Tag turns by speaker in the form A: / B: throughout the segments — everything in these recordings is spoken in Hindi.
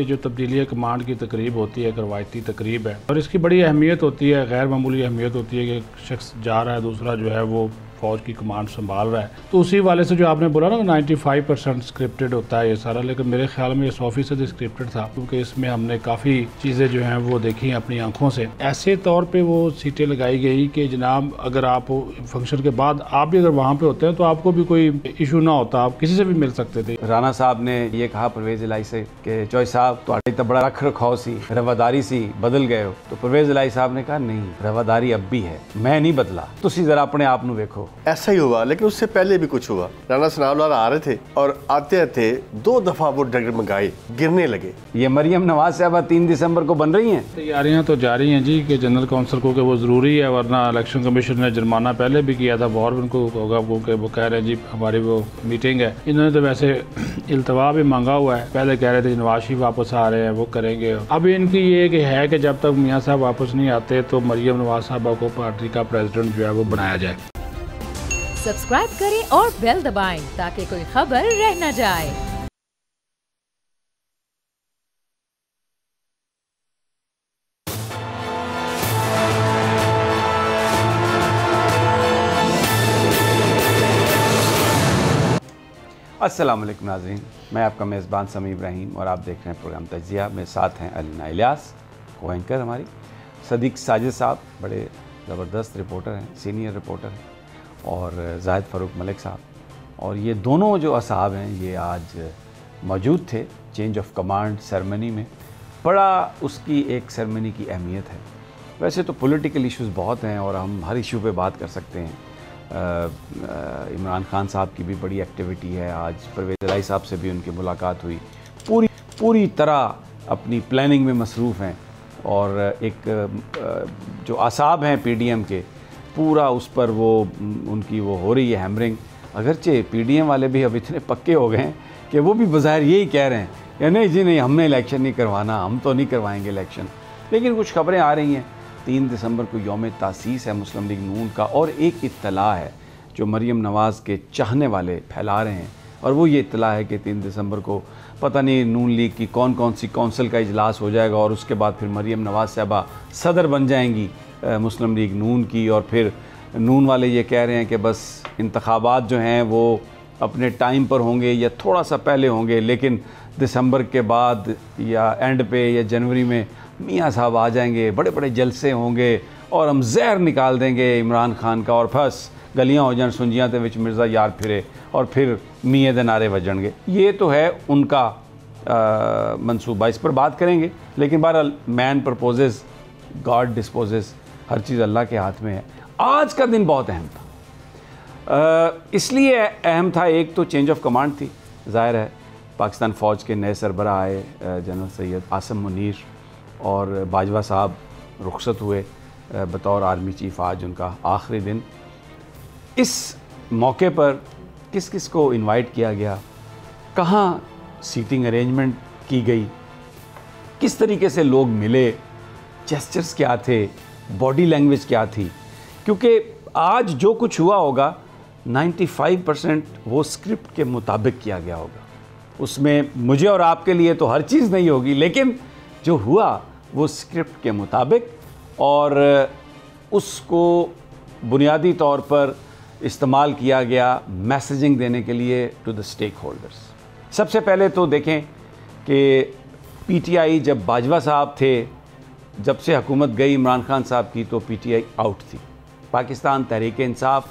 A: ये जो तब्दीली कमांड की तकरीब होती है, एक रवायती तकरीब है और इसकी बड़ी अहमियत होती है, गैर मामूली अहमियत होती है कि एक शख्स जा रहा है, दूसरा जो है वो फ़ौज की कमांड संभाल रहा है। तो उसी वाले से जो आपने बोला ना 95% स्क्रिप्टेड होता है ये सारा, लेकिन मेरे ख्याल में ये 100% स्क्रिप्टेड था, क्योंकि इसमें हमने काफ़ी चीज़ें जो हैं वो देखी अपनी आंखों से। ऐसे तौर पे वो सीटें लगाई गई कि जनाब अगर आप फंक्शन के बाद आप भी अगर वहाँ पे होते हैं तो आपको भी कोई इशू ना होता, आप किसी से भी मिल सकते थे।
B: राणा साहब ने ये कहा परवेज़ इलाही से कि चौई साहब तो बड़ा रख रखाव सी रवादारी सी बदल गए हो, तो परवेज़ इलाही साहब ने कहा नहीं, रवादारी अब भी है, मैं नहीं बदला, तुसी जरा अपने आप नू देखो।
C: ऐसा ही हुआ, लेकिन उससे पहले भी कुछ हुआ। राणा सनाउल्लाह आ रहे थे और आते आते 2 दफा वो डगमगाए, गिरने लगे।
B: ये मरियम नवाज साहबा 3 दिसंबर को बन रही हैं।
A: तैयारियां तो जारी हैं जी कि जनरल काउंसिल को कि वो ज़रूरी है, वरना इलेक्शन कमीशन ने जुर्माना पहले भी किया था, और उनको होगा क्योंकि वो कह रहे हैं जी हमारी वो मीटिंग है। इन्होंने तो वैसे इल्तवा भी मांगा हुआ है, पहले कह रहे थे नवाज शरीफ वापस आ रहे हैं वो करेंगे। अब इनकी ये कि है कि जब तक मियाँ साहब वापस नहीं आते तो मरियम नवाज साहबा को पार्टी का प्रेसिडेंट जो है वो बनाया जाए।
D: सब्सक्राइब करें और बेल दबाएं ताकि कोई खबर रह न जाए।
B: अस्सलाम वालेकुम नाज़रीन, मैं आपका मेज़बान समी इब्राहिम और आप देख रहे हैं प्रोग्राम तजिया। मेरे साथ हैं अलीना इलियास, को एंकर हमारी, सदीक साजिद साहब बड़े ज़बरदस्त रिपोर्टर हैं, सीनियर रिपोर्टर हैं, और जाहिद फ़ारूक मलिक साहब। और ये दोनों जो असहाब हैं ये आज मौजूद थे चेंज ऑफ कमांड सेरेमनी में। बड़ा उसकी एक सेरेमनी की अहमियत है। वैसे तो पॉलिटिकल इश्यूज़ बहुत हैं और हम हर इशू पे बात कर सकते हैं। इमरान खान साहब की भी बड़ी एक्टिविटी है, आज परवेज़ इलाही साहब से भी उनकी मुलाकात हुई, पूरी तरह अपनी प्लानिंग में मसरूफ़ हैं। और एक जो असाब हैं पीडीएम के, पूरा उस पर वो उनकी वो हो रही है हैमरिंग। अगरचे पीडीएम वाले भी अब इतने पक्के हो गए हैं कि वो भी बज़ाहिर यही कह रहे हैं या नहीं जी नहीं, हमने इलेक्शन नहीं करवाना, हम तो नहीं करवाएंगे इलेक्शन। लेकिन कुछ खबरें आ रही हैं, 3 दिसंबर को यौम तासीस है मुस्लिम लीग नून का, और एक इत्तला है जो मरियम नवाज़ के चाहने वाले फैला रहे हैं, और वो ये इत्तला है कि 3 दिसंबर को पता नहीं नून लीग की कौन सी कौंसिल का इजलास हो जाएगा और उसके बाद फिर मरियम नवाज़ साहबा सदर बन जाएंगी मुस्लिम लीग नून की। और फिर नून वाले ये कह रहे हैं कि बस इंतखाबात जो हैं वो अपने टाइम पर होंगे या थोड़ा सा पहले होंगे, लेकिन दिसंबर के बाद या एंड पे या जनवरी में मियाँ साहब आ जाएंगे, बड़े बड़े जलसे होंगे और हम जहर निकाल देंगे इमरान खान का, और बस गलियाँ हो जान सुंजियाँ ते विच मिर्ज़ा यार फिरे और फिर मियाँ दे नारे बजणगे। ये तो है उनका मंसूबा, इस पर बात करेंगे। लेकिन बहरहाल मैन प्रपोजेस गॉड डिस्पोजेस, हर चीज़ अल्लाह के हाथ में है। आज का दिन बहुत अहम था, इसलिए अहम था, एक तो चेंज ऑफ कमांड थी, ज़ाहिर है पाकिस्तान फ़ौज के नए सरबराह आए जनरल सैयद आसम मुनीर, और बाजवा साहब रुखसत हुए बतौर आर्मी चीफ़, आज उनका आखिरी दिन। इस मौके पर किस किस को इनवाइट किया गया, कहाँ सीटिंग अरेंजमेंट की गई, किस तरीके से लोग मिले, जेस्चर्स क्या थे, बॉडी लैंग्वेज क्या थी, क्योंकि आज जो कुछ हुआ होगा 95% वो स्क्रिप्ट के मुताबिक किया गया होगा। उसमें मुझे और आपके लिए तो हर चीज़ नहीं होगी, लेकिन जो हुआ वो स्क्रिप्ट के मुताबिक, और उसको बुनियादी तौर पर इस्तेमाल किया गया मैसेजिंग देने के लिए टू द स्टेक होल्डर्स। सबसे पहले तो देखें कि पीटीआई जब बाजवा साहब थे, जब से हुकूमत गई इमरान खान साहब की, तो पीटीआई आउट थी, पाकिस्तान तहरीक इंसाफ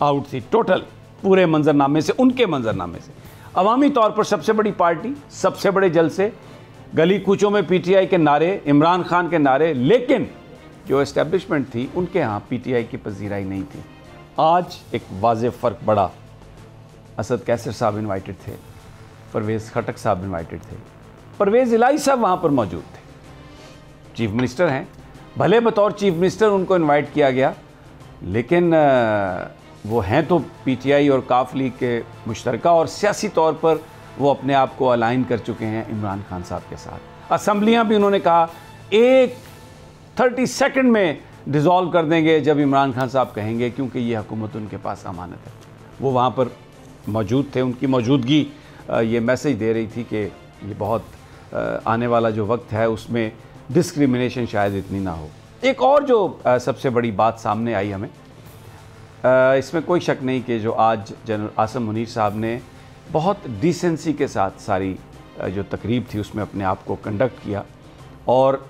B: आउट थी टोटल, पूरे मंजरनामे से, उनके मंजरनामे से। अवामी तौर पर सबसे बड़ी पार्टी, सबसे बड़े जलसे, गली कूचों में पीटीआई के नारे, इमरान खान के नारे, लेकिन जो एस्टेब्लिशमेंट थी उनके यहाँ पीटीआई की पजीराई नहीं थी। आज एक वाज़ेह फ़र्क बड़ा, असद कैसर साहब इनवाइटेड थे, परवेज़ खटक साहब इनवाइटेड थे, परवेज़ इलाही साहब वहाँ पर मौजूद थे, चीफ मिनिस्टर हैं, भले बतौर चीफ मिनिस्टर उनको इनवाइट किया गया, लेकिन वो हैं तो पीटीआई और काफ लीग के मुश्तरका, और सियासी तौर पर वो अपने आप को अलाइन कर चुके हैं इमरान खान साहब के साथ। असम्बलियाँ भी उन्होंने कहा एक 30 सेकंड में डिज़ोल्व कर देंगे जब इमरान खान साहब कहेंगे, क्योंकि ये हुकूमत उनके पास अमानत है। वो वहाँ पर मौजूद थे, उनकी मौजूदगी ये मैसेज दे रही थी कि ये बहुत आने वाला जो वक्त है उसमें डिस्क्रिमिनेशन शायद इतनी ना हो। एक और जो सबसे बड़ी बात सामने आई हमें, इसमें कोई शक नहीं कि जो आज जनरल आसिम मुनीर साहब ने बहुत डिसेंसी के साथ सारी जो तकरीब थी उसमें अपने आप को कंडक्ट किया और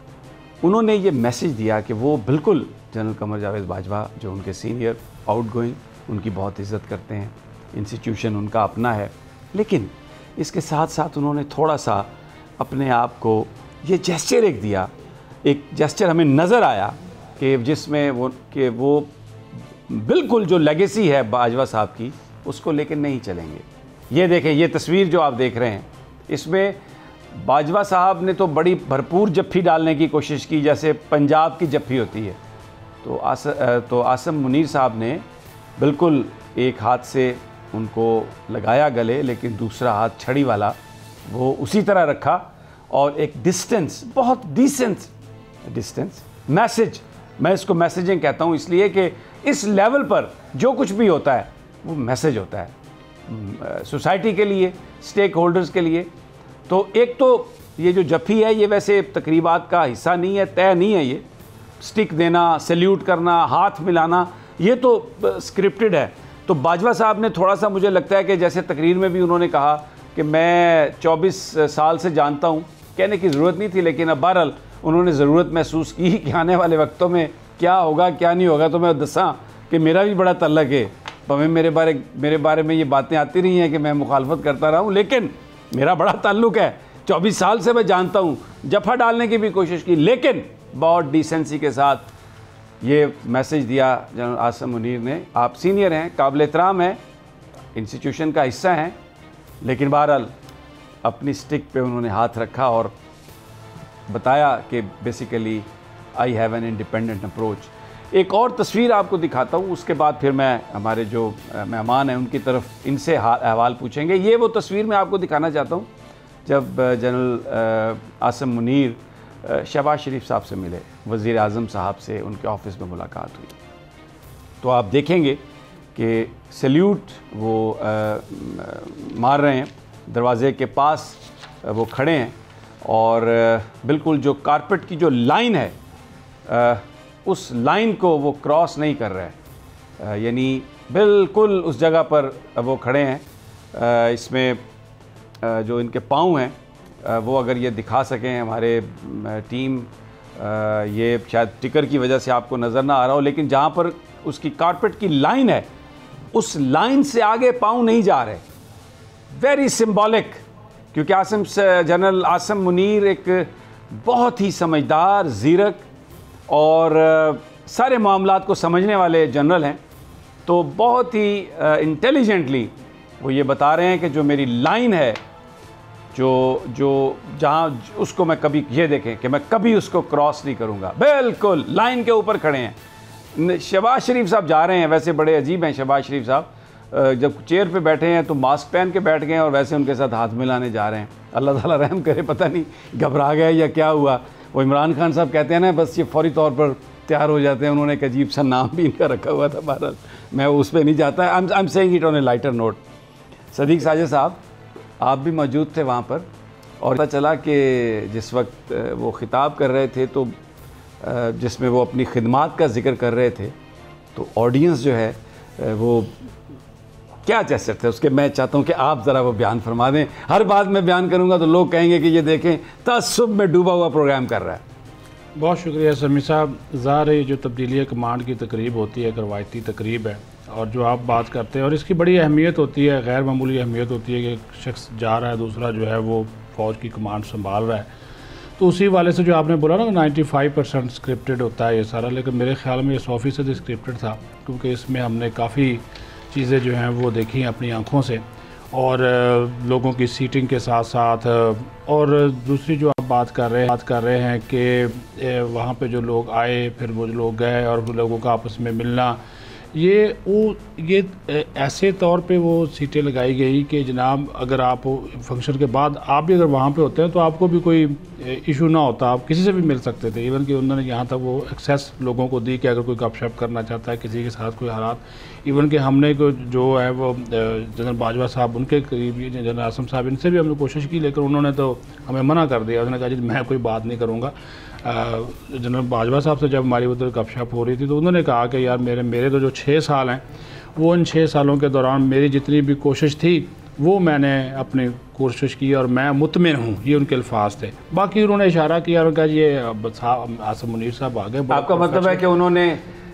B: उन्होंने ये मैसेज दिया कि वो बिल्कुल जनरल कमर जावेद बाजवा जो उनके सीनियर आउटगोइंग, उनकी बहुत इज़्ज़त करते हैं, इंस्टीट्यूशन उनका अपना है, लेकिन इसके साथ साथ उन्होंने थोड़ा सा अपने आप को ये जेस्चर एक दिया, एक जेस्चर हमें नज़र आया कि जिसमें वो बिल्कुल जो लेगेसी है बाजवा साहब की उसको लेकर नहीं चलेंगे। ये देखें, ये तस्वीर जो आप देख रहे हैं इसमें बाजवा साहब ने तो बड़ी भरपूर जफ्फी डालने की कोशिश की जैसे पंजाब की जफ्फी होती है, तो आसिम मुनीर साहब ने बिल्कुल एक हाथ से उनको लगाया गले, लेकिन दूसरा हाथ छड़ी वाला वो उसी तरह रखा और एक डिस्टेंस, बहुत डिसेंट डिस्टेंस मैसेज, मैं इसको मैसेजिंग कहता हूँ इसलिए कि इस लेवल पर जो कुछ भी होता है वो मैसेज होता है सोसाइटी के लिए, स्टेक होल्डर्स के लिए। तो एक तो ये जो जफ्फी है ये वैसे तकरीबात का हिस्सा नहीं है, तय नहीं है, ये स्टिक देना, सैल्यूट करना, हाथ मिलाना, ये तो स्क्रिप्टेड है। तो बाजवा साहब ने थोड़ा सा, मुझे लगता है कि जैसे तकरीर में भी उन्होंने कहा कि मैं 24 साल से जानता हूँ, कहने की ज़रूरत नहीं थी, लेकिन अब बहरहाल उन्होंने ज़रूरत महसूस की कि आने वाले वक्तों में क्या होगा क्या नहीं होगा। तो मैं दसा कि मेरा भी बड़ा तल्लक है, भावें मेरे बारे में ये बातें आती रही हैं कि मैं मुखालफत करता रहा हूँ, लेकिन मेरा बड़ा ताल्लुक है, 24 साल से मैं जानता हूँ, जफ़ा डालने की भी कोशिश की, लेकिन बहुत डिसेंसी के साथ ये मैसेज दिया जनरल आसिम मुनीर ने। आप सीनियर हैं, काबिल एहतराम हैं, इंस्टीट्यूशन का हिस्सा हैं, लेकिन बहरहाल अपनी स्टिक पे उन्होंने हाथ रखा और बताया कि basically I have an independent approach. एक और तस्वीर आपको दिखाता हूँ, उसके बाद फिर मैं हमारे जो मेहमान हैं उनकी तरफ इनसे अहवाल पूछेंगे। ये वो तस्वीर मैं आपको दिखाना चाहता हूँ जब जनरल आसिम मुनीर शहबाज शरीफ साहब से मिले, वज़ीर आज़म साहब से उनके ऑफ़िस में मुलाकात हुई। तो आप देखेंगे कि सैल्यूट वो मार रहे हैं, दरवाज़े के पास वो खड़े हैं और बिल्कुल जो कारपेट की जो लाइन है उस लाइन को वो क्रॉस नहीं कर रहे हैं, यानी बिल्कुल उस जगह पर वो खड़े हैं। इसमें जो इनके पाँव हैं वो अगर ये दिखा सकें हमारे टीम, ये शायद टिकर की वजह से आपको नज़र ना आ रहा हो, लेकिन जहाँ पर उसकी कारपेट की लाइन है उस लाइन से आगे पाँव नहीं जा रहे। वेरी सिंबॉलिक, क्योंकि जनरल आसिम मुनीर एक बहुत ही समझदार, ज़ीरक और सारे मामलात को समझने वाले जनरल हैं। तो बहुत ही इंटेलिजेंटली वो ये बता रहे हैं कि जो मेरी लाइन है, जो जहाँ उसको मैं कभी, ये देखें कि मैं कभी उसको क्रॉस नहीं करूँगा, बिल्कुल लाइन के ऊपर खड़े हैं। शहबाज शरीफ साहब जा रहे हैं, वैसे बड़े अजीब हैं शहबाज शरीफ साहब, जब चेयर पे बैठे हैं तो मास्क पहन के बैठ गए हैं और वैसे उनके साथ हाथ मिलाने जा रहे हैं। अल्लाह ताला रहम करे, पता नहीं घबरा गए या क्या हुआ। वो इमरान खान साहब कहते हैं ना, बस ये फौरी तौर पर तैयार हो जाते हैं। उन्होंने एक अजीब सा नाम भी इनका रखा हुआ था, बहरहाल मैं उस पर नहीं जाता। I am saying it on A lighter note. Sadiq Sajid साहब आप भी मौजूद थे वहाँ पर और पता चला कि जिस वक्त वो ख़िताब कर रहे थे तो जिसमें वो अपनी खिदमात का जिक्र कर रहे थे, तो ऑडियंस जो है वो क्या जेस्चर थे उसके, मैं चाहता हूँ कि आप ज़रा वो बयान फरमा दें। हर बात मैं बयान करूँगा तो लोग कहेंगे कि ये देखें तअस्सुब में डूबा हुआ प्रोग्राम कर रहा है।
A: बहुत शुक्रिया समी साहब। ज़ाहिर है जो तब्दीली कमांड की तकरीब होती है, एक रवायती तकरीब है, और जो आप बात करते हैं और इसकी बड़ी अहमियत होती है, गैर मामूली अहमियत होती है कि एक शख्स जा रहा है, दूसरा जो है वो फ़ौज की कमांड संभाल रहा है। तो उसी वाले से जो आपने बोला ना 95% स्क्रिप्टेड होता है ये सारा, लेकिन मेरे ख्याल में ये 100% स्क्रिप्टेड था, क्योंकि इसमें हमने काफ़ी चीज़ें जो हैं वो देखी अपनी आँखों से, और लोगों की सीटिंग के साथ साथ, और दूसरी जो आप बात कर रहे हैं कि वहाँ पे जो लोग आए, फिर वो लोग गए और लोगों का आपस में मिलना, ये ऐसे तौर पे वो सीटें लगाई गई कि जनाब अगर आप फंक्शन के बाद आप भी अगर वहाँ पे होते हैं तो आपको भी कोई इशू ना होता, आप किसी से भी मिल सकते थे। इवन कि उन्होंने यहाँ तक वो एक्सेस लोगों को दी कि अगर कोई गपशप करना चाहता है किसी के साथ कोई हालात, इवन कि हमने को जो है वो जनरल बाजवा साहब उनके करीबी जनरल आसम साहब इनसे भी हमने कोशिश की, लेकिन उन्होंने तो हमें मना कर दिया। उन्होंने कहा जी मैं कोई बात नहीं करूँगा। जनरल बाजवा साहब से जब हमारी उधर गपशप हो रही थी तो उन्होंने कहा कि यार मेरे तो जो 6 साल हैं वो इन 6 सालों के दौरान मेरी जितनी भी कोशिश थी वो मैंने अपनी कोशिश की और मैं मुतमिन हूँ, ये उनके अल्फाज थे। बाकी उन्होंने इशारा किया और कहा ये आसिम मुनीर साहब आ गए।
B: आपका मतलब है कि उन्होंने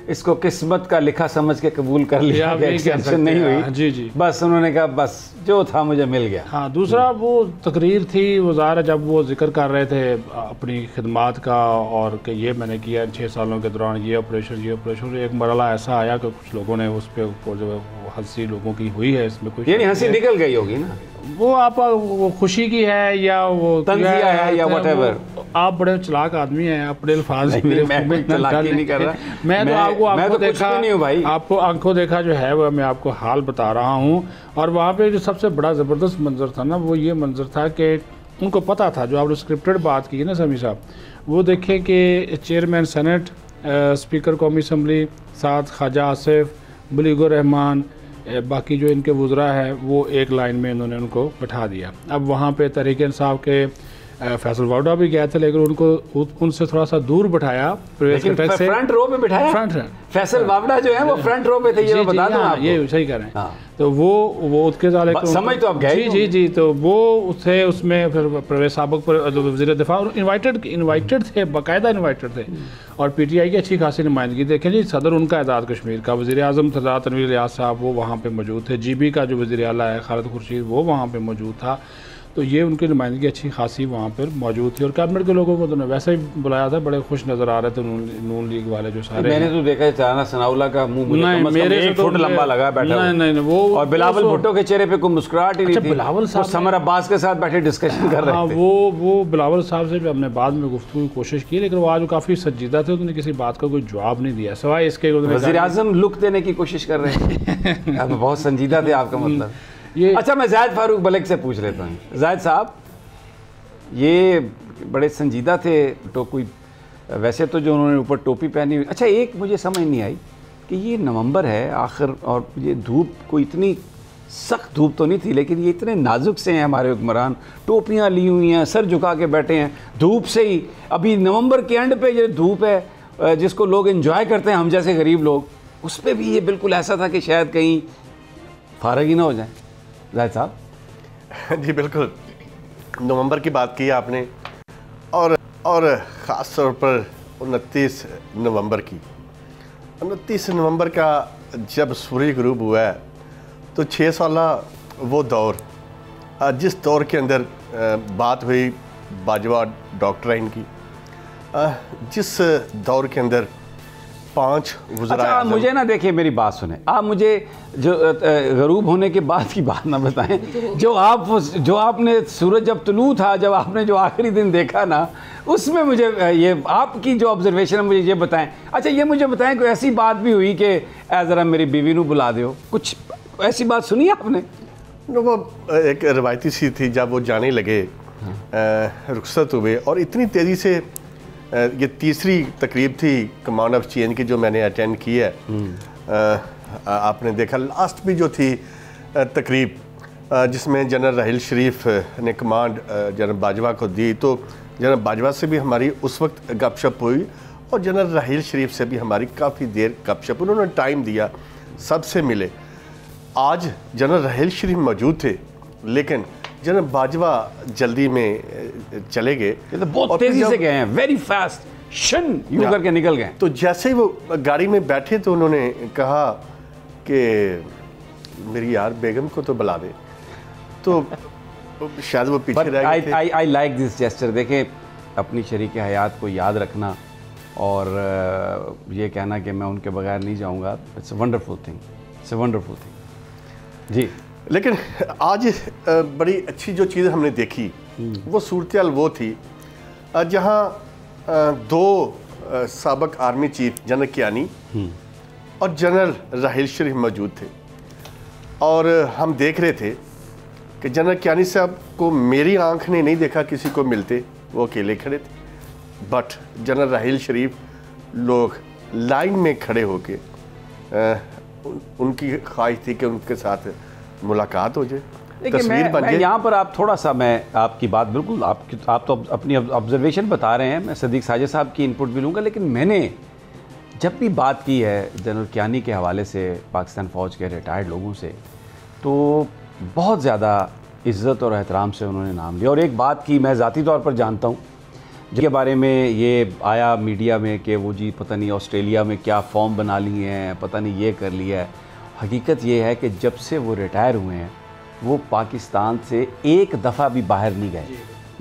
B: इसको किस्मत का लिखा समझ के कबूल कर लिया, एक्सटेंशन नहीं हुई।
A: जी जी,
B: बस उन्होंने कहा बस जो था मुझे मिल गया।
A: हाँ, दूसरा वो तकरीर थी वो ज़ाहिर जब वो जिक्र कर रहे थे अपनी खिदमात का और कि ये मैंने किया 6 सालों के दौरान ये ऑपरेशन, एक मरला ऐसा आया कि कुछ लोगों ने उस पर जो हंसी लोगों की हुई है, इसमें कोई
B: यानी हंसी निकल गई होगी ना,
A: वो आप वो खुशी की है या वो
B: तंजिया है या व्हाटएवर।
A: आप बड़े चालाक आदमी हैं, अपने अल्फाज
B: मैं चालाकी नहीं कर रहा,
A: मैं तो आपको आंखों देखा
B: नहीं हूं भाई,
A: आपको आंखों देखा जो है वो मैं आपको हाल बता रहा हूँ। और वहाँ पे जो सबसे बड़ा ज़बरदस्त मंजर था ना वो ये मंजर था कि उनको पता था, जो आपने स्क्रिप्टेड बात की है ना समी साहब, वो देखें कि चेयरमैन सेनेट, स्पीकर कौमी असम्बली, साथ ख्वाजा आसिफ, बलीगुर रहमान, बाकी जो इनके वुज़रा है वो एक लाइन में इन्होंने उनको बैठा दिया। अब वहाँ पे तहरीक इंसाफ के फैसल वाउडा भी गए थे, लेकिन उनको उनसे थोड़ा सा दूर बैठाया,
B: फ्रंट रो पे बिठाया। फैसल वावड़ा जो है वो फ्रंट रो पे थे, ये बता दूं आप,
A: ये सही कह रहे हैं। तो वो उसके साथ
B: समझ तो आप गए।
A: जी, तो वो उससे उसमें फिर परवेज साबिक पर वज़ीर दिफा इन्वाइटेड थे, बाकायदा इन्वाइटेड थे। और PTI की अच्छी खासी नुमाइंदगी देखें जी, सदर उनका आज़ाद कश्मीर का, वज़ीर आज़म सरदार तनवीर इलियास साहब वो वहाँ पर मौजूद थे, GB का जो वज़ीर आला है खालिद खुर्शीद वो वहाँ पर मौजूद था। तो ये उनकी नुमाइंदगी अच्छी खासी वहाँ पर मौजूद थी। और कैबिनेट के लोगों को तो वैसे ही बुलाया था, बड़े खुश नज़र आ रहे थे नून लीग वाले जो सारे।
B: मैंने तो देखा राना सनाउल्लाह का मुंह मेरे 1 फुट लंबा लगा बैठा,
A: नहीं वो,
B: और बिलावल भुट्टो के चेहरे पे कोई मुस्कुराहट ही नहीं थी।
A: बिलावल साहब
B: समर अब्बास के साथ बैठे डिस्कशन कर रहे थे।
A: वो बिलावल साहब से भी हमने बाद में गुफ्तगू की कोशिश की, लेकिन वो आज काफ़ी संजीदा थे, उन्होंने किसी बात का कोई जवाब नहीं दिया सिवाय इसके
B: वज़ीर आज़म लुक देने की कोशिश कर रहे हैं। अब बहुत संजीदा थे आपका मतलब ये। अच्छा, मैं जायद फारूक बलक से पूछ लेता हूँ। जायद साहब, ये बड़े संजीदा थे, तो कोई वैसे तो जो उन्होंने ऊपर टोपी पहनी हुई। अच्छा, एक मुझे समझ नहीं आई कि ये नवंबर है आखिर, और ये धूप कोई इतनी सख्त धूप तो नहीं थी, लेकिन ये इतने नाजुक से हैं हमारे हुक्मरान, टोपियाँ ली हुई हैं, सर झुका के बैठे हैं धूप से ही। अभी नवंबर के एंड पे ये धूप है जिसको लोग एंजॉय करते हैं, हम जैसे गरीब लोग, उस पर भी ये बिल्कुल ऐसा था कि शायद कहीं फारग ही ना हो जाए। जायद साहब
C: जी बिल्कुल, नवंबर की बात की आपने, और ख़ास तौर पर 29 नवंबर की। 29 नवंबर का जब सूरज गुरूब हुआ है तो 6 साल वो दौर, जिस दौर के अंदर बात हुई बाजवा डॉक्टराइन की, जिस दौर के अंदर 5 वज़रा।
B: अच्छा, मुझे ना देखिए, मेरी बात सुने आप, मुझे जो गरूब होने के बाद की बात ना बताएं। जो आपने सूरज जब तुलू था, जब आपने जो आखिरी दिन देखा ना, उसमें मुझे ये आपकी जो ऑब्जर्वेशन है मुझे ये बताएं। अच्छा, ये मुझे बताएं कोई ऐसी बात भी हुई कि ज़रा मेरी बीवी नू बुला दो, कुछ ऐसी बात सुनी आपने?
C: वो एक रवायती सी थी, जब वो जाने लगे रुखसत हुए, और इतनी तेज़ी से ये तीसरी तकरीब थी कमांड ऑफ चेंज की जो मैंने अटेंड की है। आपने देखा लास्ट भी जो थी तकरीब जिसमें जनरल राहिल शरीफ ने कमांड जनरल बाजवा को दी, तो जनरल बाजवा से भी हमारी उस वक्त गपशप हुई और जनरल राहिल शरीफ से भी हमारी काफ़ी देर गपशप, उन्होंने टाइम दिया, सबसे मिले। आज जनरल राहिल शरीफ मौजूद थे, लेकिन जनरल बाजवा जल्दी में चले गए।
B: ये तो बहुत तेजी से गए हैं, वेरी फास्ट, शन यूं करके निकल गए।
C: तो जैसे ही वो गाड़ी में बैठे तो उन्होंने कहा कि मेरी यार बेगम को तो बुला दे, तो शायद वो पीछे रह गए थे।
B: I like this gesture. देखें, अपनी शरीक हयात को याद रखना और ये कहना कि मैं उनके बगैर नहीं जाऊंगा, it's a wonderful thing, it's a wonderful thing ji.
C: लेकिन आज बड़ी अच्छी जो चीज़ हमने देखी वो सूरत-ए-हाल वो थी जहाँ 2 साबिक आर्मी चीफ जनरल कियानी और जनरल राहिल शरीफ मौजूद थे, और हम देख रहे थे कि जनरल कियानी साहब को मेरी आंख ने नहीं देखा किसी को मिलते, वो अकेले खड़े थे, बट जनरल राहील शरीफ लोग लाइन में खड़े होके उनकी ख्वाहिश थी कि उनके साथ मुलाकात हो जाए, तस्वीर बन जाए।
B: यहाँ पर आप थोड़ा सा, मैं आपकी बात बिल्कुल, आप तो अपनी ऑब्जर्वेशन बता रहे हैं, मैं सदीक साजिद साहब की इनपुट भी लूँगा, लेकिन मैंने जब भी बात की है जनरल कियानी के हवाले से पाकिस्तान फ़ौज के रिटायर्ड लोगों से, तो बहुत ज़्यादा इज़्ज़त और एहतराम से उन्होंने नाम लिया। और एक बात की मैं ज़ाती तौर पर जानता हूँ, जिसके बारे में ये आया मीडिया में कि वो जी पता नहीं ऑस्ट्रेलिया में क्या फॉर्म बना लिए हैं, पता नहीं ये कर लिया है। हकीकत ये है कि जब से वो रिटायर हुए हैं वो पाकिस्तान से एक दफ़ा भी बाहर नहीं गए।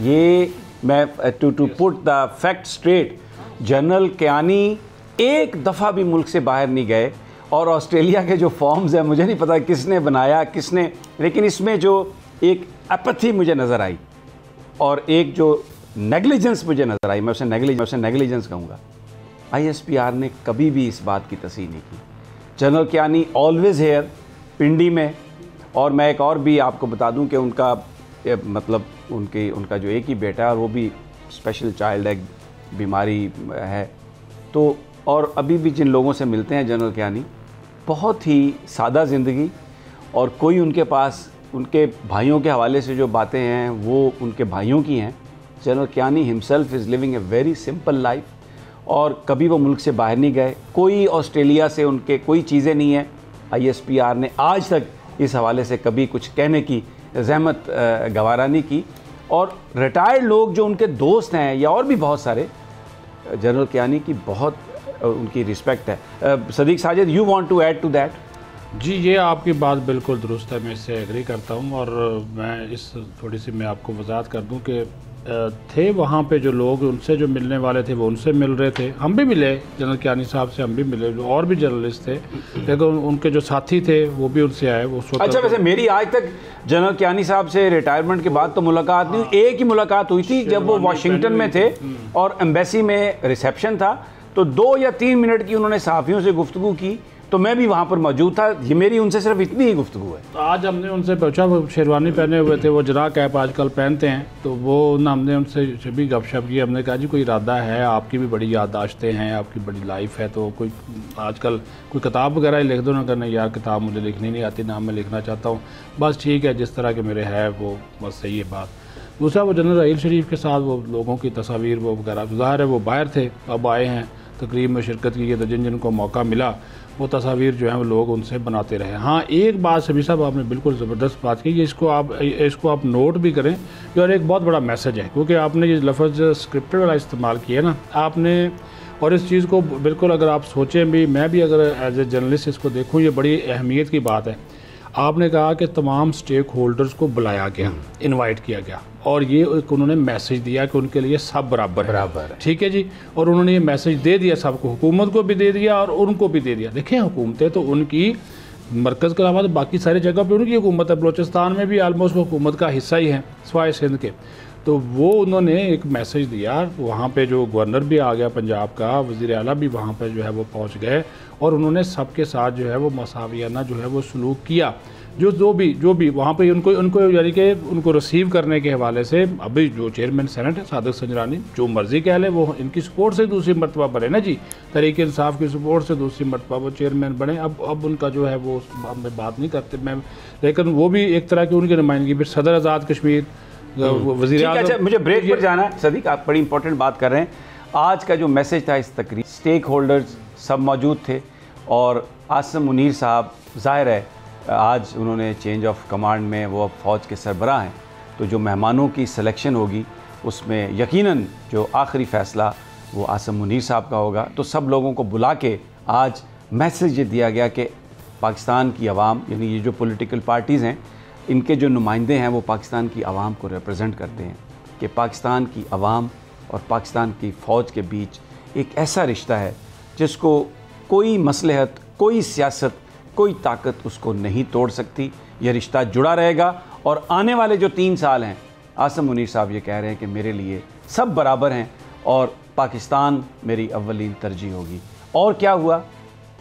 B: ये मैं to put the fact straight, general Kayani एक दफ़ा भी मुल्क से बाहर नहीं गए। और ऑस्ट्रेलिया के जो फॉर्म्स हैं मुझे नहीं पता किसने बनाया किसने, लेकिन इसमें जो एक अपैथी मुझे नज़र आई और एक जो नेग्लिजेंस मुझे नज़र आई, मैं उसे नेग्लिजेंस कहूँगा। ISPR ने कभी भी इस बात की तस्दीक नहीं की। जनरल कियानी ऑलवेज़ हेयर पिंडी में। और मैं एक और भी आपको बता दूं कि उनका मतलब उनका जो एक ही बेटा है वो भी स्पेशल चाइल्ड है, बीमारी है। तो और अभी भी जिन लोगों से मिलते हैं जनरल कियानी, बहुत ही सादा ज़िंदगी, और कोई उनके पास उनके भाइयों के हवाले से जो बातें हैं वो उनके भाइयों की हैं। General Kayani himself is living a very simple life, और कभी वो मुल्क से बाहर नहीं गए। कोई ऑस्ट्रेलिया से उनके कोई चीज़ें नहीं हैं। ISPR ने आज तक इस हवाले से कभी कुछ कहने की ज़हमत गवारा नहीं की। और रिटायर्ड लोग जो उनके दोस्त हैं या और भी बहुत सारे, जनरल कियानी की बहुत उनकी रिस्पेक्ट है। Sadiq Sajid, you want to add to that?
A: जी, ये आपकी बात बिल्कुल दुरुस्त है, मैं इससे एग्री करता हूँ। और मैं इस थोड़ी सी मैं आपको वजाहत कर दूँ कि थे वहाँ पे जो लोग उनसे जो मिलने वाले थे वो उनसे मिल रहे थे, हम भी मिले जनरल कियानी साहब से, हम भी मिले, और भी जर्नलिस्ट थे, लेकिन उनके जो साथी थे वो भी उनसे आए वो।
B: अच्छा, वैसे मेरी आज तक जनरल कियानी साहब से रिटायरमेंट के बाद तो मुलाकात नहीं हुई। एक ही मुलाकात हुई थी जब वो वाशिंगटन में थे और एम्बेसी में रिसेप्शन था, तो 2 या 3 मिनट की उन्होंने सहाफ़ियों से गुफ्तगू की, तो मैं भी वहाँ पर मौजूद था। ये मेरी उनसे सिर्फ इतनी ही गुफ्तगू है।
A: तो आज हमने उनसे पूछा, वो शेरवानी पहने हुए थे, वो जरा कैप आजकल पहनते हैं, तो वो हमने उनसे भी गपशप की। हमने कहा जी कोई इरादा है, आपकी भी बड़ी याददाश्तें हैं, आपकी बड़ी लाइफ है, तो कोई आजकल कोई किताब वगैरह ही लिख दो ना। करना यार किताब मुझे लिखनी नहीं आती, ना मैं लिखना चाहता हूँ, बस ठीक है जिस तरह के मेरे है वो बस सही है बात। दूसरा, वो जनरल राहील शरीफ के साथ वो लोगों की तस्वीर वो वगैरह, ज़ाहिर है वो बाहर थे, अब आए हैं तकरीब में शिरकत की, तो जिन जिनको मौका मिला वो तस्वीर जो है वो लोग उनसे बनाते रहे। हाँ, एक बात सभी साहब आपने बिल्कुल ज़बरदस्त बात की, इसको आप नोट भी करें, और एक बहुत बड़ा मैसेज है, क्योंकि आपने ये लफ्ज़ स्क्रिप्टेड वाला इस्तेमाल किया ना आपने, और इस चीज़ को बिल्कुल अगर आप सोचें भी, मैं भी अगर एज ए जर्नलिस्ट इसको देखूँ, ये बड़ी अहमियत की बात है। आपने कहा कि तमाम स्टेक होल्डर्स को बुलाया गया, इनवाइट किया गया, और ये एक उन्होंने मैसेज दिया कि उनके लिए सब बराबर है। ठीक है जी, और उन्होंने ये मैसेज दे दिया सबको, हुकूमत को भी दे दिया और उनको भी दे दिया। देखें, हुकूमतें तो उनकी मरकज़ के अलावा तो बाकी सारी जगह पे उनकी हुकूमत है, बलोचिस्तान में भी आलमोस्ट हुकूमत का हिस्सा ही है सवाए सिंध के। तो वो उन्होंने एक मैसेज दिया, वहाँ पे जो गवर्नर भी आ गया पंजाब का, वज़ीर आला भी वहाँ पे जो है वो पहुँच गए, और उन्होंने सबके साथ जो है वो मसावियाना जो है वो सलूक किया। जो भी वहाँ पे उनको यानी कि उनको रिसीव करने के हवाले से, अभी जो चेयरमैन सेनेट है सादिक संजरानी, जो मर्ज़ी कह ले, वो इनकी सपोर्ट से दूसरी मरतबा बने ना जी, तहरीक इंसाफ की सपोर्ट से दूसरी मरतबा वो चेयरमैन बने। अब उनका जो है वो मैं बात नहीं करते मैं, लेकिन वो भी एक तरह की उनकी नुमाइंदगी। फिर सदर आज़ाद कश्मीर, वज़ीर आज़म।
B: अच्छा, मुझे ब्रेक पर जाना है सदीक, आप बड़ी इंपॉर्टेंट बात कर रहे हैं। आज का जो मैसेज था इस तकरीब, स्टेक होल्डर्स सब मौजूद थे, और आसिम मुनीर साहब ज़ाहिर है आज उन्होंने चेंज ऑफ कमांड में, वो अब फ़ौज के सरबराह हैं, तो जो मेहमानों की सिलेक्शन होगी उसमें यकीनन जो आखिरी फ़ैसला वो आसिम मुनीर साहब का होगा। तो सब लोगों को बुला के आज मैसेज ये दिया गया कि पाकिस्तान की आवाम, यानी ये जो पॉलिटिकल पार्टीज़ हैं, इनके जो नुमाइंदे हैं वो पाकिस्तान की आवाम को रिप्रेजेंट करते हैं, कि पाकिस्तान की आवाम और पाकिस्तान की फ़ौज के बीच एक ऐसा रिश्ता है जिसको कोई मसलहत, कोई सियासत, कोई ताकत उसको नहीं तोड़ सकती। यह रिश्ता जुड़ा रहेगा, और आने वाले जो 3 साल हैं, आसिम मुनीर साहब ये कह रहे हैं कि मेरे लिए सब बराबर हैं और पाकिस्तान मेरी अव्वलीन तरजीह होगी। और क्या हुआ,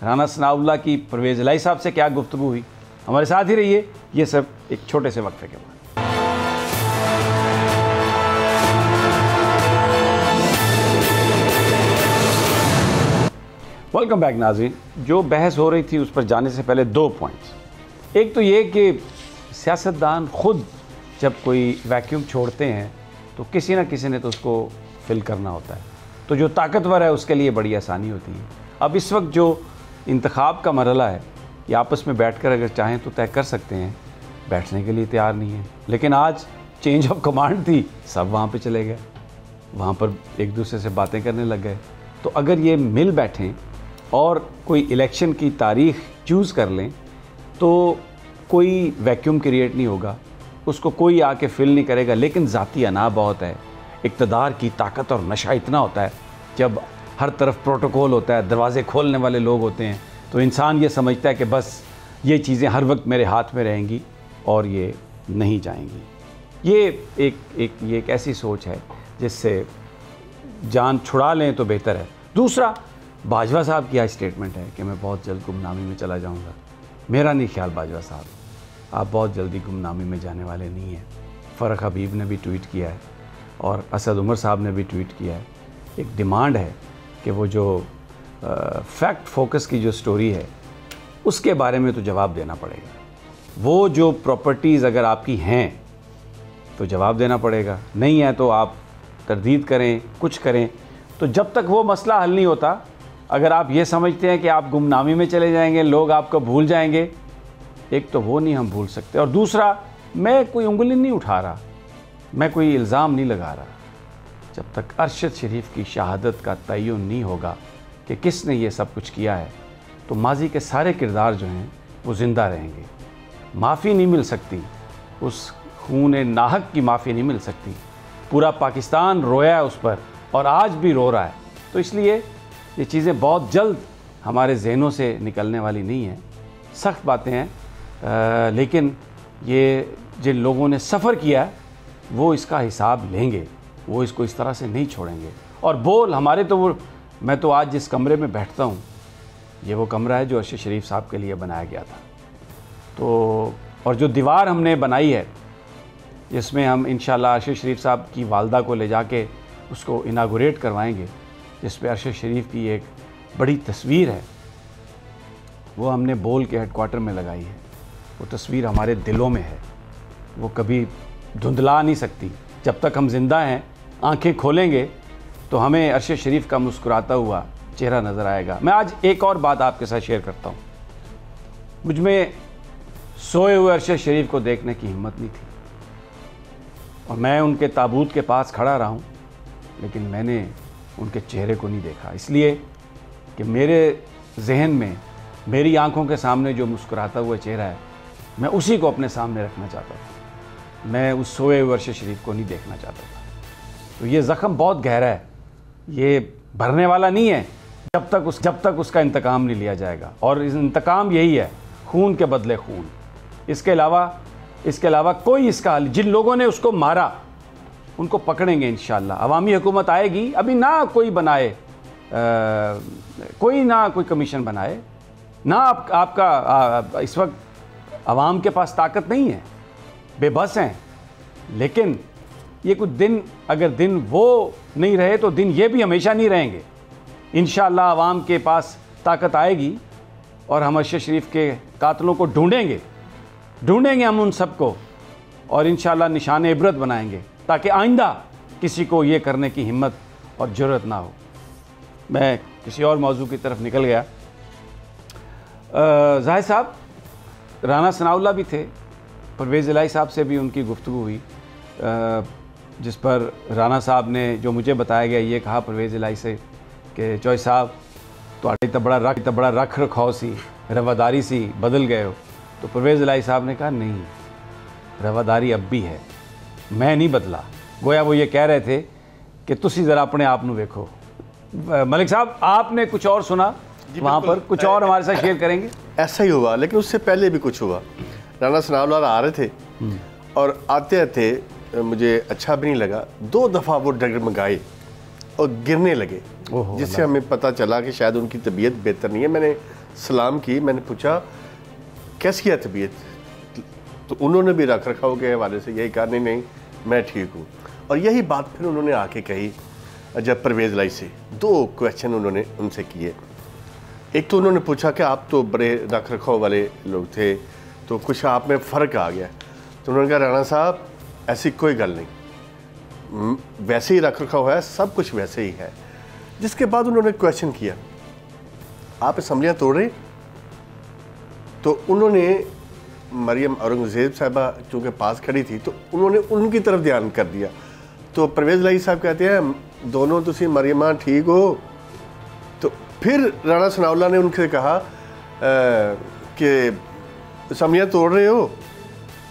B: राना सनाउल्लाह की परवेज़ इलाही साहब से क्या गुफ्तगू हुई, हमारे साथ ही रहिए, ये सब एक छोटे से वक्फे के बाद। वेलकम बैक नाज़रीन। जो बहस हो रही थी उस पर जाने से पहले 2 पॉइंट्स। एक तो ये कि सियासतदान खुद जब कोई वैक्यूम छोड़ते हैं तो किसी ना किसी ने तो उसको फिल करना होता है, तो जो ताकतवर है उसके लिए बड़ी आसानी होती है। अब इस वक्त जो इंतखाब का मरहला है ये आपस में बैठकर अगर चाहें तो तय कर सकते हैं, बैठने के लिए तैयार नहीं है। लेकिन आज चेंज ऑफ कमांड थी, सब वहाँ पे चले गए, वहाँ पर एक दूसरे से बातें करने लग गए। तो अगर ये मिल बैठें और कोई इलेक्शन की तारीख चूज़ कर लें तो कोई वैक्यूम क्रिएट नहीं होगा, उसको कोई आके फिल नहीं करेगा। लेकिन ज़ाती अना बहुत है, इक़्तिदार की ताकत और नशा इतना होता है, जब हर तरफ प्रोटोकॉल होता है, दरवाज़े खोलने वाले लोग होते हैं, तो इंसान ये समझता है कि बस ये चीज़ें हर वक्त मेरे हाथ में रहेंगी और ये नहीं जाएंगी। ये एक ऐसी सोच है जिससे जान छुड़ा लें तो बेहतर है। दूसरा, बाजवा साहब की आज स्टेटमेंट है कि मैं बहुत जल्द गुमनामी में चला जाऊंगा। मेरा नहीं ख्याल बाजवा साहब, आप बहुत जल्दी गुमनामी में जाने वाले नहीं हैं। फ़रख हबीब ने भी ट्वीट किया है और असद उमर साहब ने भी ट्वीट किया है। एक डिमांड है कि वो जो फैक्ट फोकस की जो स्टोरी है उसके बारे में तो जवाब देना पड़ेगा। वो जो प्रॉपर्टीज़ अगर आपकी हैं तो जवाब देना पड़ेगा, नहीं है तो आप तरदीद करें, कुछ करें। तो जब तक वो मसला हल नहीं होता, अगर आप ये समझते हैं कि आप गुमनामी में चले जाएंगे, लोग आपको भूल जाएंगे, एक तो वो नहीं हम भूल सकते, और दूसरा मैं कोई उंगली नहीं उठा रहा, मैं कोई इल्ज़ाम नहीं लगा रहा। जब तक अरशद शरीफ की शहादत का तयन नहीं होगा कि किसने ये सब कुछ किया है, तो माजी के सारे किरदार जो हैं वो ज़िंदा रहेंगे। माफ़ी नहीं मिल सकती, उस खून नाहक की माफ़ी नहीं मिल सकती। पूरा पाकिस्तान रोया है उस पर और आज भी रो रहा है। तो इसलिए ये चीज़ें बहुत जल्द हमारे जहनों से निकलने वाली नहीं हैं, सख्त बातें हैं, लेकिन ये जिन लोगों ने सफ़र किया है वो इसका हिसाब लेंगे, वो इसको इस तरह से नहीं छोड़ेंगे। और बोल हमारे तो वो, मैं तो आज जिस कमरे में बैठता हूँ ये वो कमरा है जो अरशद शरीफ साहब के लिए बनाया गया था। तो और जो दीवार हमने बनाई है जिसमें हम इंशाल्लाह अरशद शरीफ साहब की वालदा को ले जाके उसको इनागोरेट करवाएंगे, जिस पे अरशद शरीफ की एक बड़ी तस्वीर है, वो हमने बोल के हेडक्वार्टर में लगाई है। वो तस्वीर हमारे दिलों में है, वो कभी धुंधला नहीं सकती। जब तक हम जिंदा हैं, आंखें खोलेंगे तो हमें अरशद शरीफ का मुस्कुराता हुआ चेहरा नज़र आएगा। मैं आज एक और बात आपके साथ शेयर करता हूँ। मुझ में सोए हुए अरशद शरीफ को देखने की हिम्मत नहीं थी और मैं उनके ताबूत के पास खड़ा रहा हूँ, लेकिन मैंने उनके चेहरे को नहीं देखा, इसलिए कि मेरे जहन में, मेरी आंखों के सामने जो मुस्कुराता हुआ चेहरा है, मैं उसी को अपने सामने रखना चाहता था। मैं उस सोए हुए अरशद शरीफ को नहीं देखना चाहता था। तो ये ज़ख्म बहुत गहरा है, ये भरने वाला नहीं है जब तक उसका इंतकाम नहीं लिया जाएगा। और इस इंतकाम यही है, खून के बदले खून। इसके अलावा कोई इसका हल, जिन लोगों ने उसको मारा उनको पकड़ेंगे इंशाअल्लाह। अवामी हुकूमत आएगी, अभी ना कोई बनाए, कोई कमीशन बनाए ना, आपका इस वक्त अवाम के पास ताकत नहीं है, बेबस हैं। लेकिन ये कुछ दिन, अगर दिन वो नहीं रहे तो दिन ये भी हमेशा नहीं रहेंगे। इंशाअल्लाह अवाम के पास ताकत आएगी और हम अरशद शरीफ के कातलों को ढूंढेंगे हम उन सबको, और इंशाअल्लाह निशान इबरत बनाएंगे ताकि आइंदा किसी को ये करने की हिम्मत और ज़रूरत ना हो। मैं किसी और मौजू की तरफ निकल गया। जाहिद साहब, राना सनाउल्लाह भी थे, परवेज़ इलाही साहब से भी उनकी गुफ्तगू हुई, जिस पर राना साहब ने, जो मुझे बताया गया, ये कहा परवेज़ इलाही से कि चौधरी साहब तो बड़ा रख रखाव सी, रवादारी सी बदल गए हो। तो परवेज़ इलाही साहब ने कहा नहीं, रवादारी अब भी है, मैं नहीं बदला। गोया वो ये कह रहे थे कि तुसी ज़रा अपने आप नू देखो। मलिक साहब, आपने कुछ और सुना वहाँ पर, कुछ और हमारे साथ शेयर करेंगे?
C: ऐसा ही हुआ, लेकिन उससे पहले भी कुछ हुआ। राना सनाउल्लाह आ रहे थे और आते आते मुझे अच्छा भी नहीं लगा, 2 दफ़ा वो डगमगाए और गिरने लगे, जिससे हमें पता चला कि शायद उनकी तबीयत बेहतर नहीं है। मैंने सलाम की, मैंने पूछा कैसी है तबीयत, तो उन्होंने भी रख रखाव के हवाले से यही कहा, नहीं मैं ठीक हूँ। और यही बात फिर उन्होंने आके कही जब परवेज़ इलाही से 2 क्वेश्चन उन्होंने उनसे किए। एक तो उन्होंने पूछा कि आप तो बड़े रख रखाव वाले लोग थे, तो कुछ आप में फ़र्क आ गया। तो उन्होंने कहा राणा साहब ऐसी कोई गल नहीं, वैसे ही रख रखाव है, सब कुछ वैसे ही है। जिसके बाद उन्होंने क्वेश्चन किया, आप असम्बलियाँ तोड़ रहे? तो उन्होंने मरियम औरंगज़ेब साहिबा चूँकि पास खड़ी थी तो उन्होंने उनकी तरफ ध्यान कर दिया। तो परवेज़ इलाही साहब कहते हैं दोनों तुसी मरियमा ठीक हो। तो फिर राणा सनाउल्लाह ने उनसे कहा कि असम्बलियाँ तोड़ रहे हो?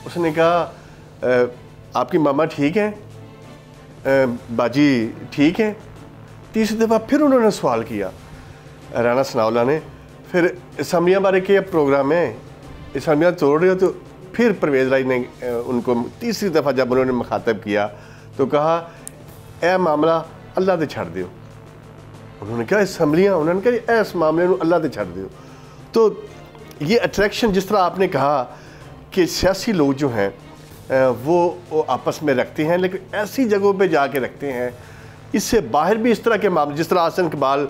C: उसने कहा आपकी मामा ठीक हैं, बाजी ठीक हैं। तीसरी दफ़ा फिर उन्होंने सवाल किया राणा सनाउल्लाह ने, फिर असम्बलियाँ बारे के प्रोग्राम है, असम्बलियाँ तोड़ रहे हो? तो फिर परवेज़ इलाही ने उनको तीसरी दफ़ा जब उन्होंने मुखातब किया तो कहा ए मामला अल्लाह दे छड़ दियो। उन्होंने कहा असम्बलियाँ, उन्होंने कहा इस मामले को अल्लाह दे छड़ दियो। तो ये अट्रैक्शन जिस तरह आपने कहा कि सियासी लोग जो हैं वो आपस में रखते हैं, लेकिन ऐसी जगहों पे जाके रखते हैं, इससे बाहर भी इस तरह के मामले, जिस तरह आसन इकबाल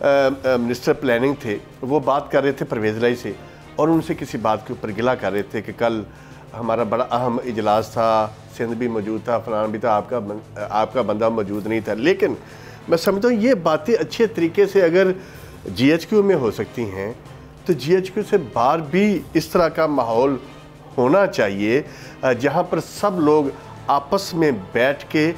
C: मिनिस्टर प्लानिंग थे, वो बात कर रहे थे परवेज़ इलाही से और उनसे किसी बात के ऊपर गिला कर रहे थे कि कल हमारा बड़ा अहम इजलास था, सिंध भी मौजूद था, फलान भी था, आपका बंदा मौजूद नहीं था। लेकिन मैं समझता हूँ ये बातें अच्छे तरीके से अगर GHQ में हो सकती हैं तो GHQ से बाहर भी इस तरह का माहौल होना चाहिए जहाँ पर सब लोग आपस में बैठ के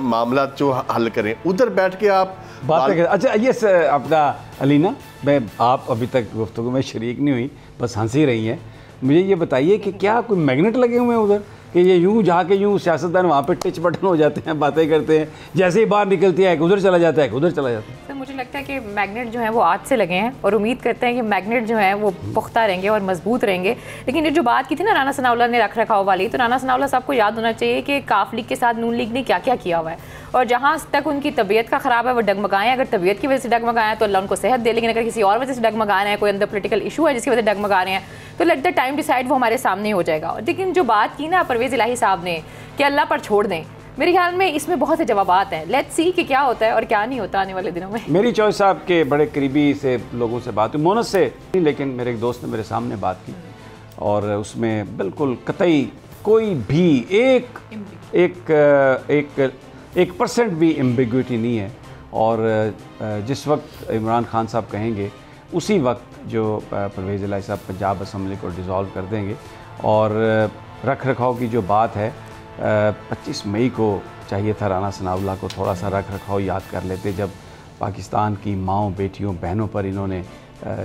C: मामला जो हल करें। उधर बैठ के आप
B: बातें करें। अच्छा ये अपना अलीना, मैं आप अभी तक गुफ्तगू में शरीक नहीं हुई, बस हंसी रही हैं। मुझे ये बताइए कि क्या कोई मैग्नेट लगे हुए हैं उधर कि ये यूं जाके यूं सियासतदान वहाँ पे टच बटन हो जाते हैं, बातें करते हैं, जैसे ही बाहर निकलती है उधर चला जाता है, उधर चला जाता है?
E: सर मुझे लगता है कि मैग्नेट जो है वो आज से लगे हैं और उम्मीद करते हैं कि मैग्नेट जो है वो पुख्ता रहेंगे और मजबूत रहेंगे। लेकिन ये जो बात की थी ना राणा सनाउल्लाह ने रख रखाव वाली, तो राणा सनाउल्लाह साहब को याद होना चाहिए कि काफ लीग के साथ नून लीग ने क्या क्या किया हुआ है, और जहाँ तक उनकी तबीयत का ख़राब है वो डगमगाएं। अगर तबीयत की वजह से डगमगाएं तो अल्लाह उनको सेहत दे, लेकिन अगर किसी और वजह से डगमगा रहे हैं, कोई अंदर पॉलिटिकल इशू है जिसकी वजह से डगमगा रहे हैं, तो लेट द टाइम डिसाइड, वो हमारे सामने हो जाएगा। लेकिन जो बात की ना परवेज़ इलाही साहब ने कि अल्लाह पर छोड़ दें, मेरे ख्याल में इसमें बहुत से जवाबात हैं। लेट्स सी कि क्या होता है और क्या नहीं होता आने वाले दिनों में।
B: मेरी चॉइस साहब के बड़े करीबी से लोगों से बात हुई, मोनस से, लेकिन मेरे एक दोस्त ने मेरे सामने बात की और उसमें बिल्कुल कतई कोई भी एक परसेंट भी एम्बिग्विटी नहीं है। और जिस वक्त इमरान खान साहब कहेंगे उसी वक्त जो परवेज़ इलाही साहब पंजाब असम्बली को डिज़ोल्व कर देंगे। और रख रखाव की जो बात है 25 मई को चाहिए था राणा सनाउल्लाह को थोड़ा सा रख रखाव याद कर लेते, जब पाकिस्तान की माँओं बेटियों बहनों पर इन्होंने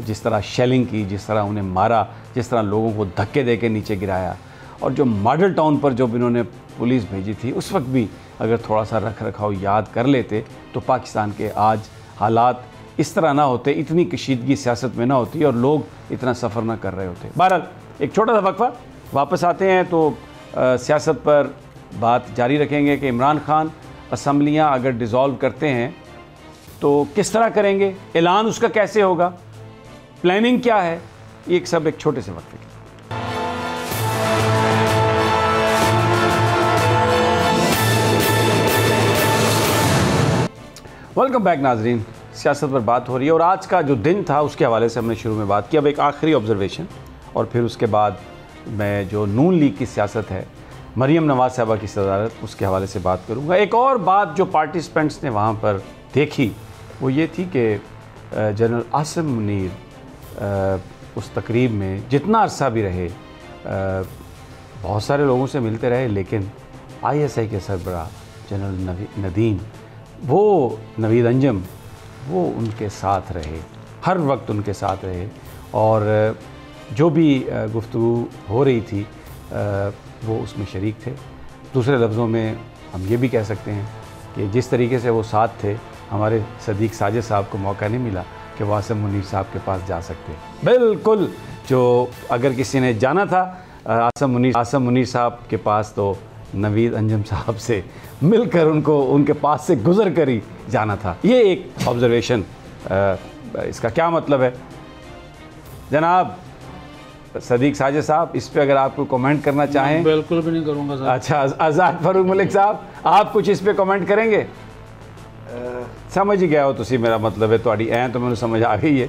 B: जिस तरह शेलिंग की, जिस तरह उन्हें मारा, जिस तरह लोगों को धक्के दे के नीचे गिराया, और जो मॉडल टाउन पर जब इन्होंने पुलिस भेजी थी उस वक्त भी अगर थोड़ा सा रख रखाव याद कर लेते तो पाकिस्तान के आज हालात इस तरह ना होते, इतनी कशीदगी सियासत में ना होती और लोग इतना सफ़र ना कर रहे होते। बहरहाल एक छोटा सा वक्फा, वापस आते हैं तो सियासत पर बात जारी रखेंगे कि इमरान खान असम्बलियाँ अगर डिज़ोल्व करते हैं तो किस तरह करेंगे, ऐलान उसका कैसे होगा, प्लानिंग क्या है, ये सब एक छोटे से वक्फे के। वेलकम बैक नाजरीन, सियासत पर बात हो रही है और आज का जो दिन था उसके हवाले से हमने शुरू में बात की। अब एक आखिरी ऑब्जर्वेशन और फिर उसके बाद मैं जो नून लीग की सियासत है, मरियम नवाज़ साहबा की सदारत, उसके हवाले से बात करूँगा। एक और बात जो पार्टिसिपेंट्स ने वहाँ पर देखी वो ये थी कि जनरल आसिम मुनीर उस तकरीब में जितना अरसा भी रहे बहुत सारे लोगों से मिलते रहे, लेकिन ISI के सरबराह जनरल नदीम, वो नवीद अंजम, वो उनके साथ रहे, हर वक्त उनके साथ रहे और जो भी गुफ्तगू हो रही थी वो उसमें शरीक थे। दूसरे लफ्ज़ों में हम ये भी कह सकते हैं कि जिस तरीके से वो साथ थे, हमारे सदीक साजिद साहब को मौका नहीं मिला कि वो आसिम मुनीर साहब के पास जा सकते। बिल्कुल, जो अगर किसी ने जाना था आसिम मुनीर साहब के पास तो नवीद अंजम साहब से मिलकर उनके पास से गुज़र कर ही जाना था। ये एक ऑब्ज़र्वेशन, इसका क्या मतलब है जनाब सदीक साजिद साहब, इस पे अगर आप कोई कमेंट करना चाहें?
A: बिल्कुल भी नहीं करूँगा सर।
B: अच्छा, आज़ाद फारूक मलिक साहब, आप कुछ इस पे कमेंट करेंगे? समझ ही गया हो तुसी, मेरा मतलब है थोड़ी ऐ तो मैंने समझ आ गई है।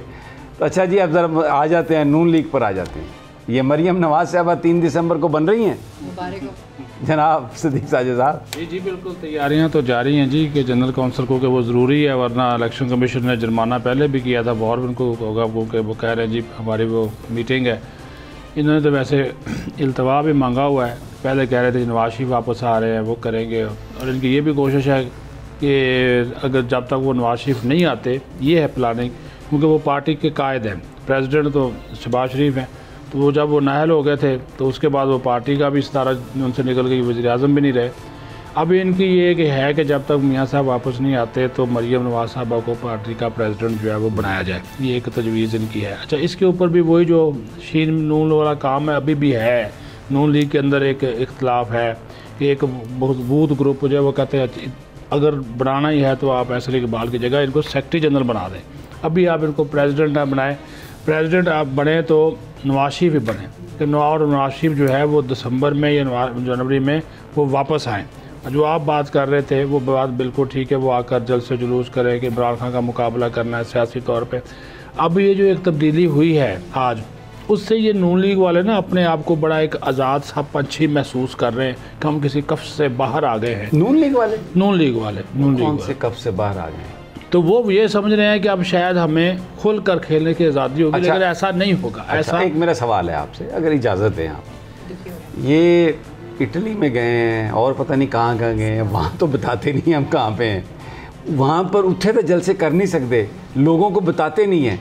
B: तो अच्छा जी, अब ज़रा आ जाते हैं नून लीग पर आ जाते हैं। ये मरियम नवाज साहबा 3 दिसंबर को बन रही हैं जनाब सदीक साजिद साहब?
A: जी बिल्कुल, तैयारियां तो जारी हैं जी कि जनरल काउंसिल को कि वो ज़रूरी है, वरना इलेक्शन कमीशन ने जुर्माना पहले भी किया था, और भी उनको होगा क्योंकि वो कह रहे हैं जी हमारी वो मीटिंग है। इन्होंने तो वैसे इल्तवा भी मांगा हुआ है, पहले कह रहे थे नवाज शरीफ वापस आ रहे हैं वो करेंगे, और इनकी ये भी कोशिश है कि अगर जब तक वो नवाज शरीफ नहीं आते, ये है प्लानिंग, क्योंकि वो पार्टी के कायद हैं, प्रेसिडेंट तो शहबाज शरीफ हैं, तो वो जब वो नाहल हो गए थे तो उसके बाद वो पार्टी का भी सितारा उनसे निकल गई, वज़ीर आज़म भी नहीं रहे। अब इनकी ये कि है कि जब तक मियाँ साहब वापस नहीं आते तो मरियम नवाज साहबा को पार्टी का प्रेसिडेंट जो है वो बनाया जाए, ये एक तजवीज़ इनकी है। अच्छा, इसके ऊपर भी वही जो शीन नून वाला काम है अभी भी है, नून लीग के अंदर एक इख्तलाफ है कि एक मजबूत ग्रुप जो है वो कहते हैं अगर बनाना ही है तो आप ऐसे इकबाल की जगह इनको सेक्रेटरी जनरल बना दें, अभी आप इनको प्रेसिडेंट ना बनाएं, प्रेसिडेंट आप बने तो नवाज शरीफ ही बने कि नवाज शरीफ जो है वो दिसंबर में या जनवरी में वो वापस आएँ। जो आप बात कर रहे थे वो बात बिल्कुल ठीक है, वो आकर जल्द से जुलूस करें कि इमरान खान का मुकाबला करना है सियासी तौर पे। अब ये जो एक तब्दीली हुई है आज, उससे ये नून लीग वाले ना अपने आप को बड़ा एक आज़ाद सा पंछी महसूस कर रहे हैं कि हम किसी कफ से बाहर आ गए हैं।
B: नून लीग वाले
A: कौन
B: से कफ से बाहर आ गए?
A: तो वो ये समझ रहे हैं कि अब शायद हमें खुल कर खेलने की आज़ादी होगी। अच्छा, लेकिन ऐसा नहीं होगा।
B: अच्छा,
A: ऐसा
B: एक मेरा सवाल है आपसे, अगर इजाज़त दें आप, ये इटली में गए हैं और पता नहीं कहाँ गए हैं, वहाँ तो बताते नहीं हम कहाँ पे हैं, वहाँ पर उठे तो जलसे कर नहीं सकते, लोगों को बताते नहीं हैं,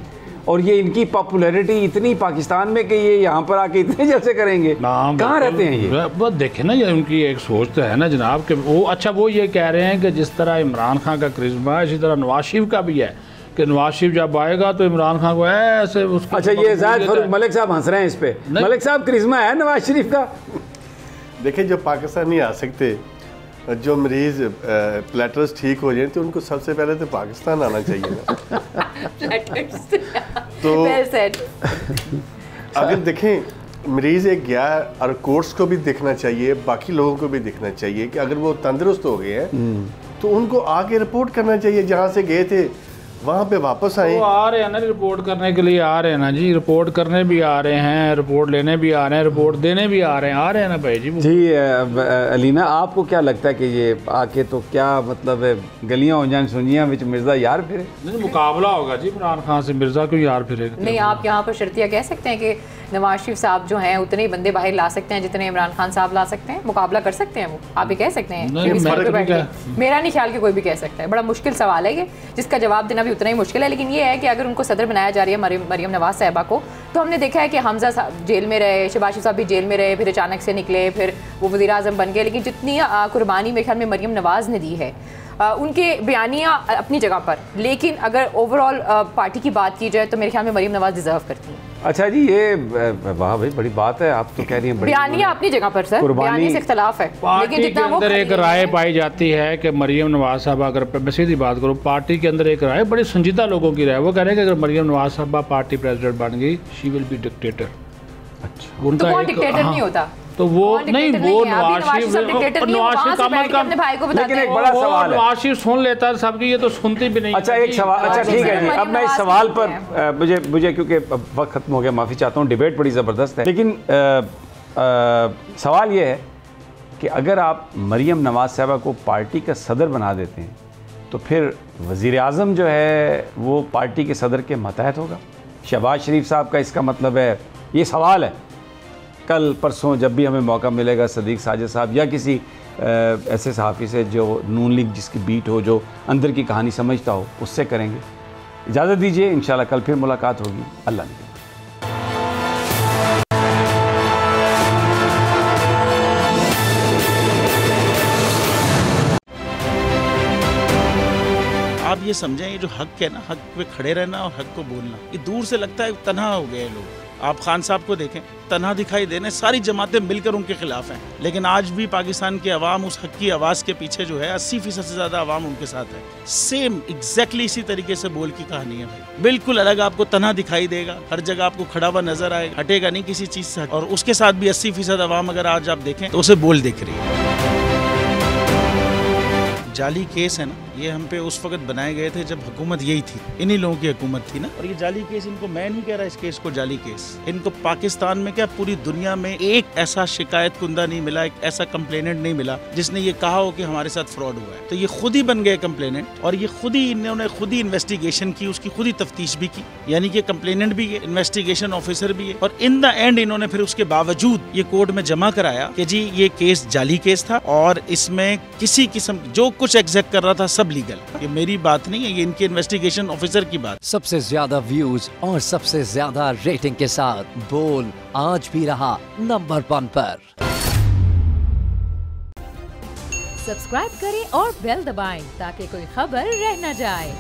B: और ये इनकी पॉपुलैरिटी इतनी पाकिस्तान में कि ये यहाँ पर आके इतने जलसे करेंगे, कहाँ रहते हैं ये?
A: बस देखें ना, ये उनकी एक सोच तो है ना जनाब कि वो, अच्छा वो ये कह रहे हैं कि जिस तरह इमरान खान का करिश्मा है इसी तरह नवाज शरीफ का भी है कि नवाज शरीफ जब आएगा तो इमरान खान को ऐसे उसको।
B: अच्छा, ये ज़ाहिद फरूख मलिक साहब हंस रहे हैं इस पे, मलिक साहब करिश्मा है नवाज शरीफ का?
C: देखिए, जो पाकिस्तान नहीं आ सकते, जो मरीज़ प्लेटर्स ठीक हो जाए तो उनको सबसे पहले तो पाकिस्तान आना चाहिए ना। तो अगर देखें मरीज़ एक गया और कोर्स को भी देखना चाहिए, बाकी लोगों को भी देखना चाहिए कि अगर वो तंदुरुस्त हो गए हैं तो उनको आके रिपोर्ट करना चाहिए, जहाँ से गए थे वहाँ पे वापस आए।
A: वो आ रहे हैं ना रिपोर्ट करने के लिए, आ रहे हैं ना जी, रिपोर्ट करने भी आ रहे हैं, रिपोर्ट लेने भी आ रहे हैं, रिपोर्ट देने भी आ रहे हैं ना भाई जी।
B: जी अलीना, आपको क्या लगता है कि ये आके तो क्या मतलब है, गलियां हो जाए सुनियां विच मिर्जा यार फिरे?
A: नहीं, मुकाबला होगा जी इमरान खान से, मिर्जा क्यों यार फिरेगा?
E: नहीं, आप यहाँ पर शर्तिया कह सकते हैं कि नवाज शरीफ साहब जो हैं उतने ही बंदे बाहर ला सकते हैं जितने इमरान खान साहब ला सकते हैं, मुकाबला कर सकते हैं वो, आप ये कह सकते हैं? मेरा नहीं ख्याल कि कोई भी कह सकता है, बड़ा मुश्किल सवाल है ये, जिसका जवाब देना भी उतना ही मुश्किल है। लेकिन ये है कि अगर उनको सदर बनाया जा रही है मरियम नवाज साहिबा को, तो हमने देखा है कि हमजा साहब जेल में रहे, शहबाज शरीफ साहब भी जेल में रहे, फिर अचानक से निकले, फिर वो वज़ीर आज़म बन गए, लेकिन जितनी कुर्बानी मेरे ख्याल में मरियम नवाज़ ने दी है, उनके बयानियाँ अपनी जगह पर, लेकिन अगर ओवरऑल पार्टी की बात की जाए तो मेरे ख्याल में मरियम नवाज़ डिज़र्व करती हैं।
B: अच्छा जी, ये वाह भाई बड़ी बात है, आप तो कह रही हैं
E: बयानियाँ अपनी जगह पर सर, बयानी से इख्तलाफ है,
A: लेकिन जितना वो एक राय पाई जाती है कि मरियम नवाज साहबा, अगर मैं सीधी बात करूँ, पार्टी के अंदर एक राय, बड़ी संजीदा लोगों की राय, वो कह रहे हैं कि अगर मरियम नवाज साहबा पार्टी प्रेसिडेंट बन गई, शी विल बी डिक्टेटर।
B: अच्छा,
A: उनका
E: तो डिक्टेटर नहीं होता,
A: तो वो नहीं, वो नवाज शरीफ अपने भाई को, लेकिन एक बड़ा सवाल है, नवाज शरीफ सुन लेता है सबकी, ये तो सुनती भी नहीं।
B: अच्छा, एक सवाल, अच्छा ठीक है जी, अब मैं इस सवाल पर मुझे क्योंकि वक्त खत्म हो गया, माफ़ी चाहता हूँ, डिबेट बड़ी ज़बरदस्त है, लेकिन सवाल ये है कि अगर आप मरियम नवाज साहबा को पार्टी का सदर बना देते हैं तो फिर वज़ीर आज़म जो है वो पार्टी के सदर के मतहत होगा? शहबाज शरीफ साहब का इसका मतलब है, ये सवाल है, कल परसों जब भी हमें मौका मिलेगा सदीक साजिद साहब या किसी ऐसे सहाफ़ी से जो नून लीग जिसकी बीट हो, जो अंदर की कहानी समझता हो, उससे करेंगे। इजाज़त दीजिए, इंशाल्लाह कल फिर मुलाकात होगी। अल्लाह ने।
F: आप ये समझें, ये जो हक है ना, हक पे खड़े रहना और हक को बोलना, ये दूर से लगता है तन्हा हो गए लोग। आप खान साहब को देखें, तन्हा दिखाई देने, सारी जमातें मिलकर उनके खिलाफ हैं, लेकिन आज भी पाकिस्तान की आवाम उस हक की आवाज़ के पीछे जो है 80% से ज़्यादा आवाम उनके साथ है। सेम एग्जैक्टली इसी तरीके से बोल की कहानी है भाई, बिल्कुल अलग आपको तन्हा दिखाई देगा, हर जगह आपको खड़ा हुआ नजर आएगा, हटेगा नहीं किसी चीज़ से, और उसके साथ भी 80% आवाम अगर आज आप देखें तो उसे बोल दिख रही है। जाली केस है ना, ये हम पे उस वक्त बनाए गए थे जब हुकूमत यही थी, इन्हीं लोगों की हुकूमत थी ना। और ये जाली केस, इनको मैं नहीं कह रहा इस केस को जाली केस, इनको पाकिस्तान में क्या पूरी दुनिया में एक ऐसा शिकायत कुंदा नहीं मिला, एक ऐसा कंप्लेनेंट नहीं मिला जिसने ये कहा हो कि हमारे साथ फ्रॉड हुआ है। तो ये खुद ही बन गए कंप्लेनेंट और ये खुद ही इन्होंने खुद ही इन्वेस्टिगेशन की, उसकी खुद ही तफ्तीश भी की, यानी कि कंप्लेनेंट भी है, इन्वेस्टिगेशन ऑफिसर भी है। और इन द एंड इन्होंने फिर उसके बावजूद ये कोर्ट में जमा कराया कि जी ये केस जाली केस था और इसमें किसी किस्म जो कुछ एग्जैक्ट कर रहा था सब लीगल। ये मेरी बात नहीं है, ये इनके इन्वेस्टिगेशन ऑफिसर की बात।
G: सबसे ज्यादा व्यूज और सबसे ज्यादा रेटिंग के साथ बोल आज भी रहा नंबर 1 पर।
D: सब्सक्राइब करें और बेल दबाएं ताकि कोई खबर रह न जाए।